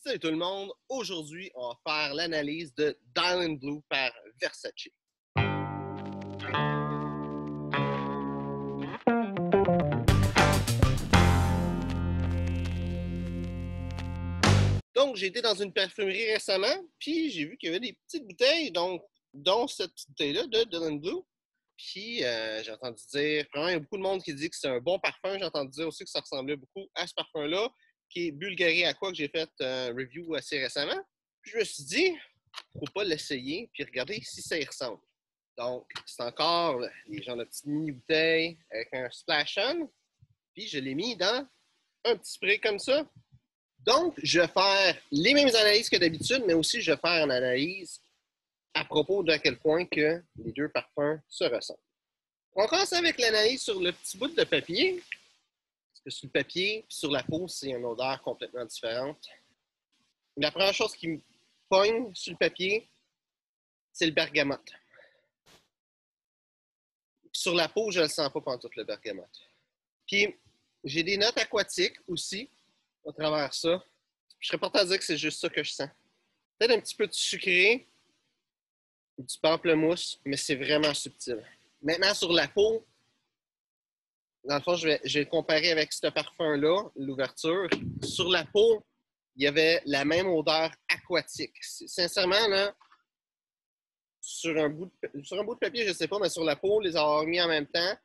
Salut tout le monde! Aujourd'hui, on va faire l'analyse de Dylan Blue par Versace. Donc, j'ai été dans une parfumerie récemment, puis j'ai vu qu'il y avait des petites bouteilles, dont cette petite bouteille-là de Dylan Blue. Puis, j'ai entendu dire, vraiment, il y a beaucoup de monde qui dit que c'est un bon parfum. J'ai entendu dire aussi que ça ressemblait beaucoup à ce parfum-là, qui est Bulgari Aqua, que j'ai fait un review assez récemment. Puis, je me suis dit, faut pas l'essayer, puis regarder si ça y ressemble. Donc, c'est encore les genres de petites mini-bouteilles avec un splash-on, puis je l'ai mis dans un petit spray comme ça. Donc, je vais faire les mêmes analyses que d'habitude, mais aussi je vais faire une analyse à propos de à quel point que les deux parfums se ressemblent. On commence avec l'analyse sur le petit bout de papier, parce que sur le papier et sur la peau, c'est une odeur complètement différente. La première chose qui me pogne sur le papier, c'est le bergamote. Sur la peau, je ne le sens pas pantoute, le bergamote. Puis, j'ai des notes aquatiques aussi, à travers ça. Je serais porté à dire que c'est juste ça que je sens. Peut-être un petit peu de sucré, du pamplemousse, mais c'est vraiment subtil. Maintenant, sur la peau, dans le fond, je vais le comparer avec ce parfum-là, l'ouverture. Sur la peau, il y avait la même odeur aquatique. Sincèrement, là, sur un bout de papier, je ne sais pas, mais sur la peau, les avoir mis en même temps,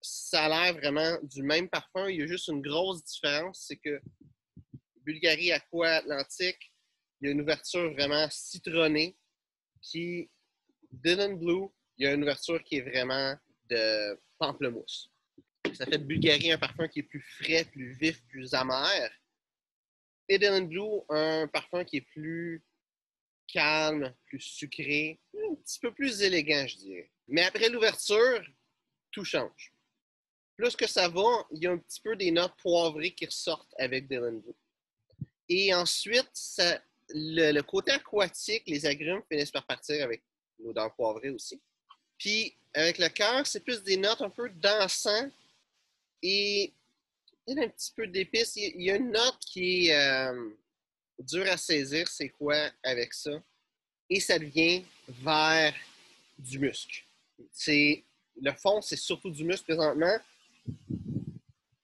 ça a l'air vraiment du même parfum. Il y a juste une grosse différence, c'est que Bulgari Aqua Atlantique, il y a une ouverture vraiment citronnée. Puis Dylan Blue, il y a une ouverture qui est vraiment de pamplemousse. Ça fait de Bulgari un parfum qui est plus frais, plus vif, plus amer. Et Dylan Blue, un parfum qui est plus calme, plus sucré, un petit peu plus élégant, je dirais. Mais après l'ouverture, tout change. Plus que ça va, il y a un petit peu des notes poivrées qui ressortent avec Dylan Blue. Et ensuite, le côté aquatique, les agrumes finissent par partir avec l'odeur poivrée aussi. Puis, avec le cœur, c'est plus des notes un peu d'encens et il y a un petit peu d'épices. Il y a une note qui est dure à saisir, c'est quoi avec ça. Et ça devient vers du musc. Le fond, c'est surtout du musc présentement.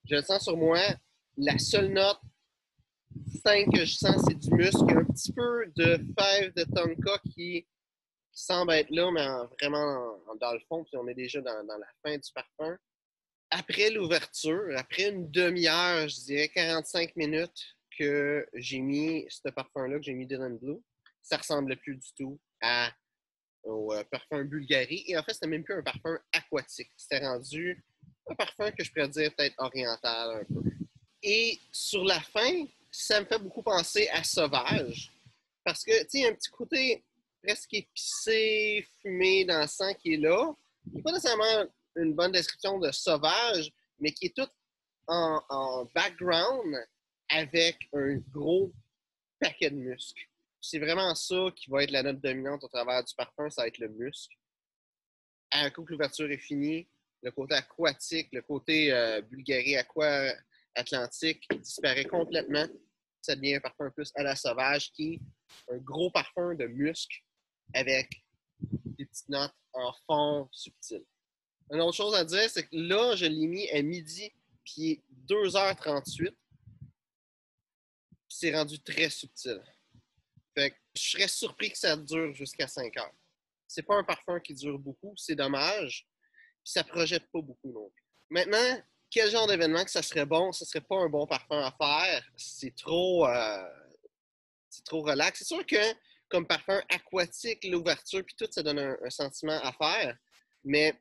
Je le sens sur moi. La seule note fin que je sens, c'est du musc. Il y a un petit peu de fève de tonka qui semble être là, mais vraiment dans le fond. Puis on est déjà dans la fin du parfum. Après l'ouverture, après une demi-heure, je dirais 45 minutes que j'ai mis ce parfum-là, que j'ai mis Dylan Blue, ça ne ressemblait plus du tout au parfum Bulgari. Et en fait, c'était même plus un parfum aquatique. C'était rendu un parfum que je pourrais dire peut-être oriental un peu. Et sur la fin, ça me fait beaucoup penser à Sauvage. Parce que, tu sais, il y a un petit côté presque épicé, fumé dans le sang qui est là. Il n'est pas nécessairement une bonne description de Sauvage, mais qui est tout en background avec un gros paquet de muscles. C'est vraiment ça qui va être la note dominante au travers du parfum, ça va être le muscle. À un coup que l'ouverture est finie, le côté aquatique, le côté Bulgari Aqua Atlantique disparaît complètement. Ça devient un parfum plus à la Sauvage qui est un gros parfum de musc avec des petites notes en fond subtil. Une autre chose à dire, c'est que là, je l'ai mis à midi, puis 2h38. C'est rendu très subtil. Fait que je serais surpris que ça dure jusqu'à 5 heures. C'est pas un parfum qui dure beaucoup, c'est dommage. Puis ça projette pas beaucoup non plus. Maintenant, quel genre d'événement que ça serait bon? Ce serait pas un bon parfum à faire. C'est trop relax. C'est sûr que comme parfum aquatique, l'ouverture puis tout, ça donne un sentiment à faire. Mais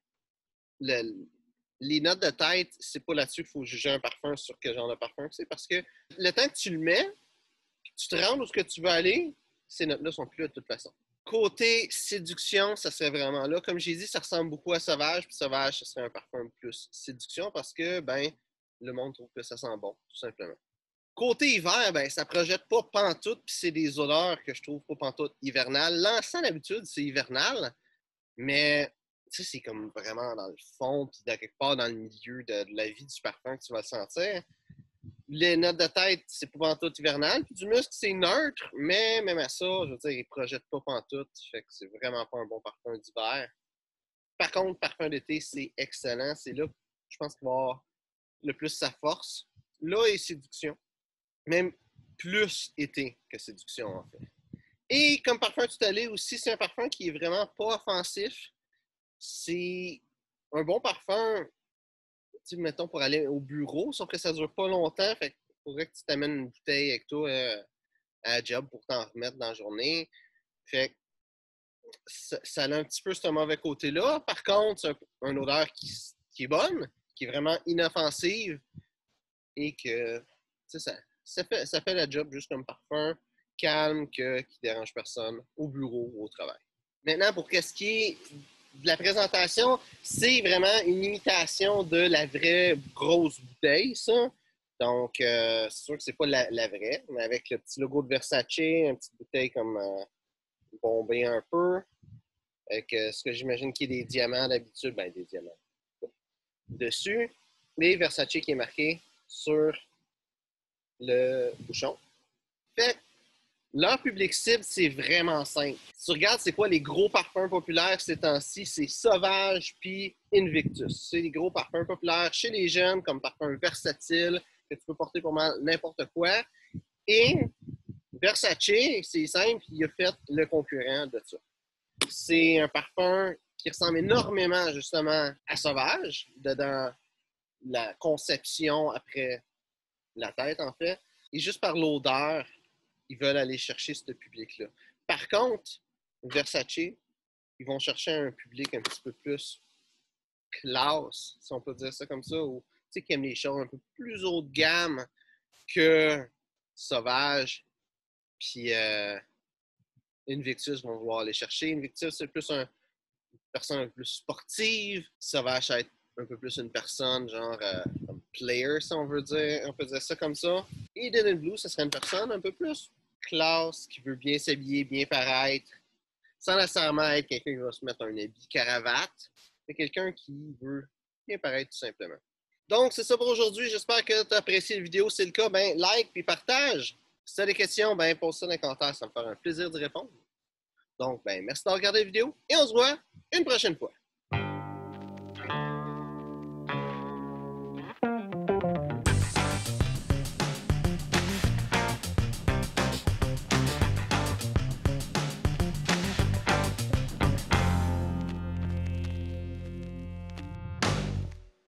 les notes de tête, c'est pas là-dessus qu'il faut juger un parfum sur quel genre de parfum c'est. Parce que le temps que tu le mets, tu te rends où ce que tu veux aller, ces notes-là sont plus là de toute façon. Côté séduction, ça serait vraiment là. Comme j'ai dit, ça ressemble beaucoup à Sauvage. Puis Sauvage, ce serait un parfum plus séduction parce que, ben, le monde trouve que ça sent bon, tout simplement. Côté hiver, ben, ça projette pas pantoute, puis c'est des odeurs que je trouve pas pantoute hivernales. L'encens, d'habitude, c'est hivernal, mais, tu sais, c'est comme vraiment dans le fond, puis quelque part dans le milieu de la vie du parfum que tu vas le sentir. Les notes de tête, c'est pas pantoute hivernal. Puis du musc, c'est neutre, mais même à ça, je veux dire, il projette pas pantoute. Fait que c'est vraiment pas un bon parfum d'hiver. Par contre, parfum d'été, c'est excellent. C'est là, je pense qu'il va avoir le plus sa force. Là, et séduction. Même plus été que séduction, en fait. Et comme parfum tout allé aussi, c'est un parfum qui est vraiment pas offensif. C'est un bon parfum, mettons, pour aller au bureau, sauf que ça dure pas longtemps. Fait qu'il faudrait que tu t'amènes une bouteille avec toi à la job pour t'en remettre dans la journée. Fait que ça a un petit peu ce mauvais côté-là. Par contre, c'est une odeur qui est bonne, qui est vraiment inoffensive et que ça fait la job juste comme parfum, calme, qui dérange personne au bureau ou au travail. Maintenant, pour ce qui est de la présentation, c'est vraiment une imitation de la vraie grosse bouteille, ça. Donc, c'est sûr que c'est pas la vraie, mais avec le petit logo de Versace, une petite bouteille comme bombée un peu, avec ce que j'imagine qui est des diamants d'habitude, ben des diamants dessus, et Versace qui est marqué sur le bouchon. Fait leur public cible, c'est vraiment simple. Si tu regardes, c'est quoi les gros parfums populaires ces temps-ci, c'est Sauvage puis Invictus. C'est les gros parfums populaires chez les jeunes, comme parfum versatile, que tu peux porter pour mal n'importe quoi. Et Versace, c'est simple, il a fait le concurrent de ça. C'est un parfum qui ressemble énormément, justement, à Sauvage, dans la conception après la tête, en fait. Et juste par l'odeur, ils veulent aller chercher ce public-là. Par contre, Versace, ils vont chercher un public un petit peu plus classe, si on peut dire ça comme ça, ou qui aime les choses un peu plus haut de gamme que Sauvage, puis Invictus vont vouloir aller chercher. Invictus, c'est plus une personne un peu plus sportive. Sauvage, ça va être un peu plus une personne genre comme player, si on veut dire. On peut dire ça comme ça. Et Dead in Blue, ça serait une personne un peu plus classe, qui veut bien s'habiller, bien paraître, sans nécessairement être quelqu'un qui va se mettre un habit cravate, mais quelqu'un qui veut bien paraître tout simplement. Donc, c'est ça pour aujourd'hui. J'espère que tu as apprécié la vidéo. Si c'est le cas, ben like puis partage. Si tu as des questions, ben pose ça dans les commentaires. Ça me fera un plaisir d'y répondre. Donc, ben merci d'avoir regardé la vidéo et on se voit une prochaine fois.